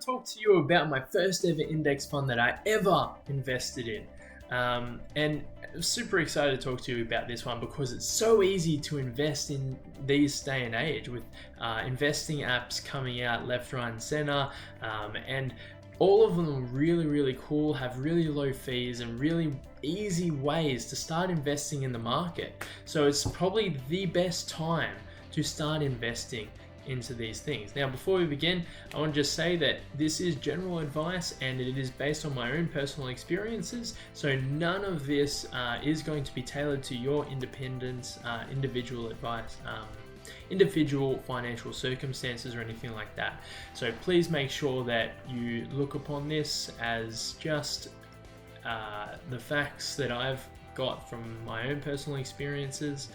to talk to you about my first ever index fund that I ever invested in. And I'm super excited to talk to you about this one because it's so easy to invest in these day and age with investing apps coming out left, right, and center. And all of them are really, really cool, have really low fees and really easy ways to start investing in the market. So it's probably the best time to start investing into these things. Now, before we begin, I want to just say that this is general advice and it is based on my own personal experiences. So none of this is going to be tailored to your independent, individual advice, individual financial circumstances or anything like that. So please make sure that you look upon this as just the facts that I've got from my own personal experiences,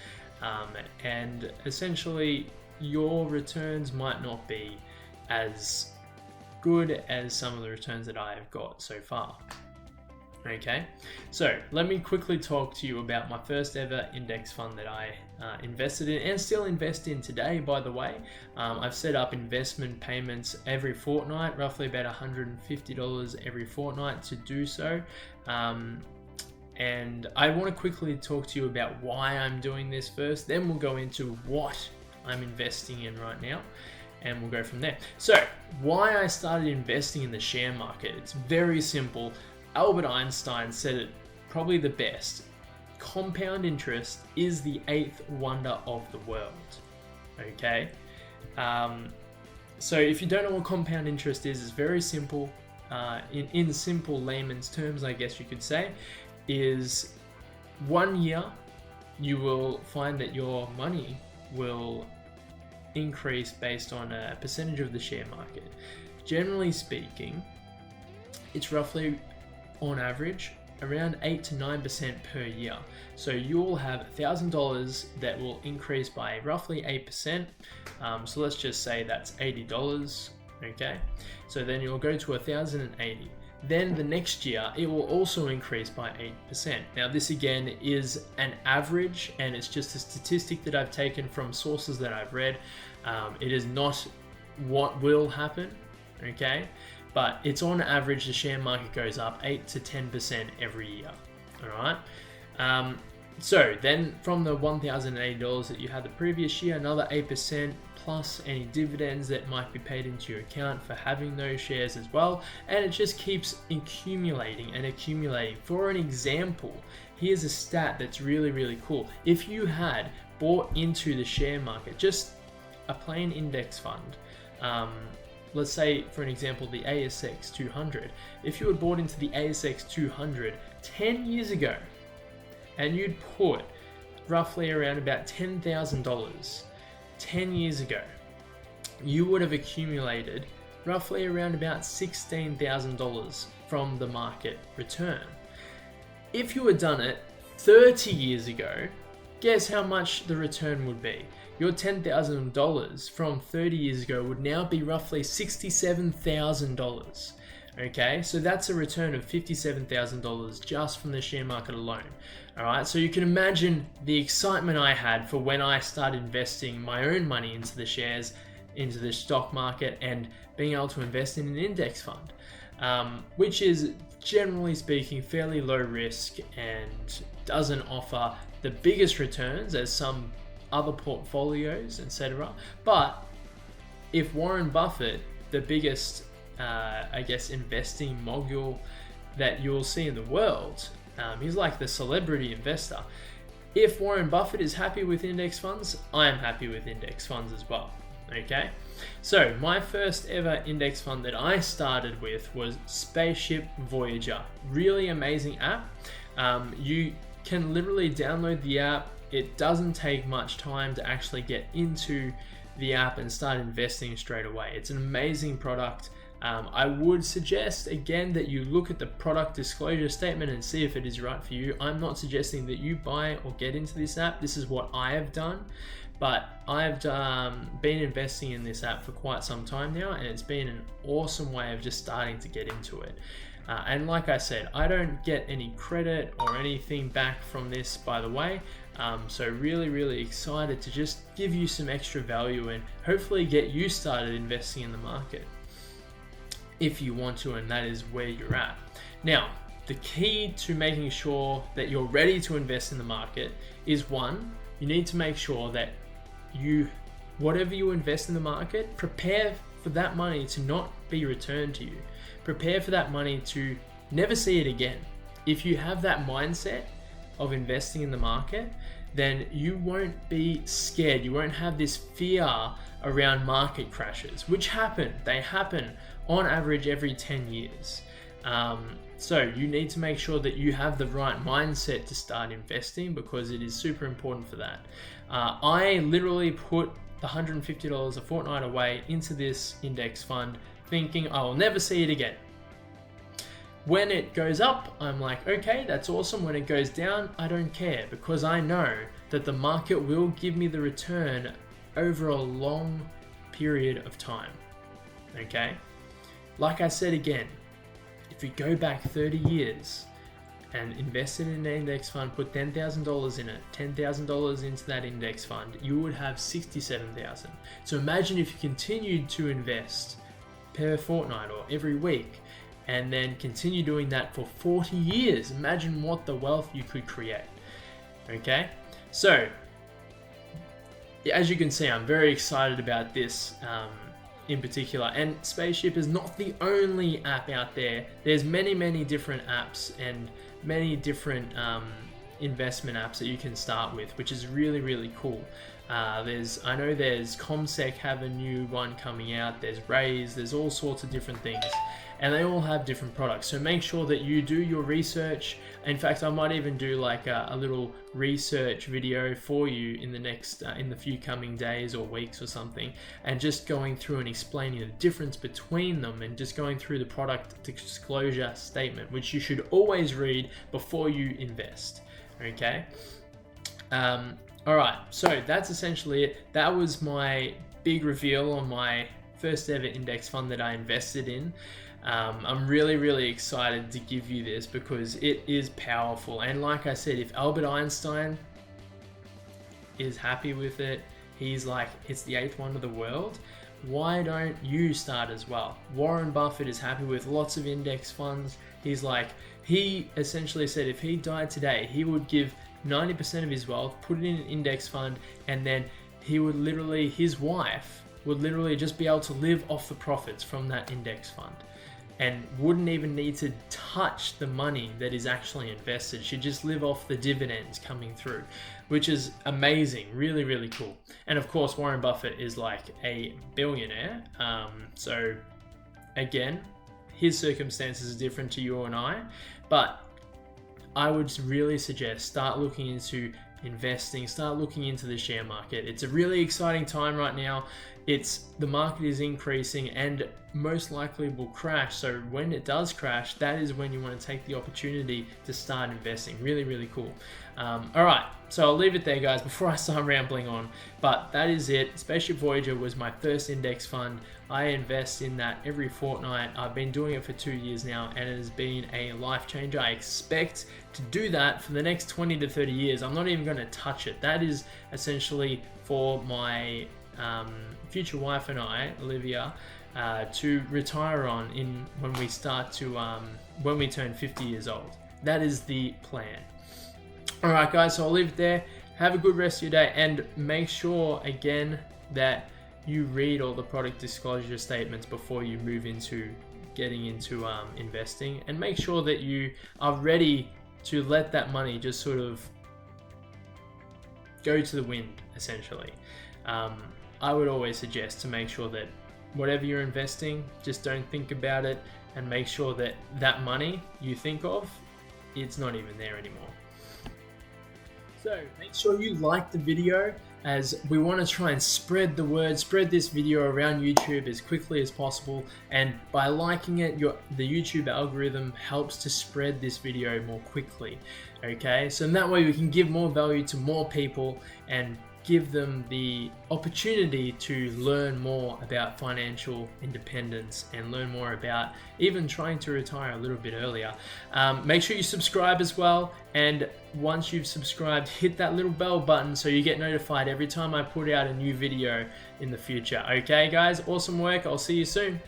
and essentially your returns might not be as good as some of the returns that I have got so far. Okay, so let me quickly talk to you about my first ever index fund that I invested in and still invest in today, by the way. I've set up investment payments every fortnight, roughly about $150 every fortnight to do so. And I want to quickly talk to you about why I'm doing this first, then we'll go into what I'm investing in right now, and we'll go from there. So, why I started investing in the share market? It's very simple. Albert Einstein said it probably the best. Compound interest is the eighth wonder of the world. Okay? So if you don't know what compound interest is, it's very simple. In simple layman's terms, I guess you could say, is 1 year you will find that your money will increase based on a percentage of the share market. Generally speaking, it's roughly on average around 8 to 9% per year. So you'll have $1,000 that will increase by roughly 8%. So let's just say that's $80. Okay, so then you'll go to 1,080. Then the next year, it will also increase by 8%. Now this again is an average and it's just a statistic that I've taken from sources that I've read. It is not what will happen, okay? But it's on average, the share market goes up 8 to 10% every year, all right? So then from the $1,080 that you had the previous year, another 8% plus any dividends that might be paid into your account for having those shares as well. And it just keeps accumulating and accumulating. For an example, here's a stat that's really, really cool. If you had bought into the share market, just a plain index fund, let's say for an example, the ASX 200, if you had bought into the ASX 200 10 years ago, and you'd put roughly around about $10,000 10 years ago, you would have accumulated roughly around about $16,000 from the market return. If you had done it 30 years ago, guess how much the return would be? Your $10,000 from 30 years ago would now be roughly $67,000. Okay, so that's a return of $57,000 just from the share market alone. All right, so you can imagine the excitement I had for when I started investing my own money into the shares, into the stock market, and being able to invest in an index fund, which is generally speaking fairly low risk and doesn't offer the biggest returns as some other portfolios, etc. But if Warren Buffett, the biggest I guess investing mogul that you'll see in the world, he's like the celebrity investor. If Warren Buffett is happy with index funds, I am happy with index funds as well. Okay, so my first ever index fund that I started with was Spaceship Voyager. Really amazing app. You can literally download the app. It doesn't take much time to actually get into the app and start investing straight away. It's an amazing product. I would suggest again that you look at the product disclosure statement and see if it is right for you. I'm not suggesting that you buy or get into this app. This is what I have done, but I've been investing in this app for quite some time now, and it's been an awesome way of just starting to get into it. And like I said, I don't get any credit or anything back from this, by the way. So really excited to just give you some extra value and hopefully get you started investing in the market. if you want to, and that is where you're at. Now, the key to making sure that you're ready to invest in the market is, one, you need to make sure that whatever you invest in the market, prepare for that money to not be returned to you. Prepare for that money to never see it again. If you have that mindset of investing in the market, then you won't be scared. You won't have this fear around market crashes, which happen. They happen on average every 10 years. So you need to make sure that you have the right mindset to start investing, because it is super important for that. I literally put the $150 a fortnight away into this index fund, thinking I will never see it again. When it goes up, I'm like, okay, that's awesome. When it goes down, I don't care, because I know that the market will give me the return over a long period of time. Okay? Like I said again, if we go back 30 years and invested in an index fund, put $10,000 in it, $10,000 into that index fund, you would have $67,000. So imagine if you continued to invest per fortnight or every week, and then continue doing that for 40 years. Imagine what the wealth you could create. Okay? So, as you can see, I'm very excited about this in particular. And Spaceship is not the only app out there. There's many different apps and many different investment apps that you can start with, which is really cool. I know there's CommSec have a new one coming out. There's Raise. There's all sorts of different things, and they all have different products. So make sure that you do your research. In fact, I might even do like a little research video for you in the few coming days or weeks or something, and just going through and explaining the difference between them, and just going through the product disclosure statement, which you should always read before you invest. Okay. All right, so that's essentially it. That was my big reveal on my first ever index fund that I invested in. I'm really excited to give you this, because it is powerful. And like I said, if Albert Einstein is happy with it, he's like, it's the 8th wonder of the world, why don't you start as well? Warren Buffett is happy with lots of index funds. He essentially said if he died today, he would give 90% of his wealth, put it in an index fund, and then his wife would literally just be able to live off the profits from that index fund, and wouldn't even need to touch the money that is actually invested. She'd just live off the dividends coming through, which is amazing, really cool. And of course, Warren Buffett is like a billionaire. So again, his circumstances are different to you and I, but I would really suggest start looking into investing, start looking into the share market. It's a really exciting time right now. The market is increasing and most likely will crash. So when it does crash, that is when you want to take the opportunity to start investing. Really cool. All right, so I'll leave it there, guys, before I start rambling on. But that is it. Spaceship Voyager was my first index fund. I invest in that every fortnight. I've been doing it for 2 years now, and it has been a life changer. I expect to do that for the next 20 to 30 years. I'm not even going to touch it. That is essentially for my future wife and I, Olivia, to retire on when we turn 50 years old. That is the plan. All right, guys, so I'll leave it there. Have a good rest of your day, and make sure again that you read all the product disclosure statements before you move into getting into investing, and make sure that you are ready to let that money just sort of go to the wind, essentially. I would always suggest to make sure that whatever you're investing, just don't think about it, and make sure that that money you think of, it's not even there anymore. So make sure you like the video, as we want to try and spread the word, spread this video around YouTube as quickly as possible. And by liking it, the YouTube algorithm helps to spread this video more quickly. Okay, so in that way we can give more value to more people and give them the opportunity to learn more about financial independence and learn more about even trying to retire a little bit earlier. Make sure you subscribe as well, and once you've subscribed, hit that little bell button so you get notified every time I put out a new video in the future. Okay guys, awesome work. I'll see you soon.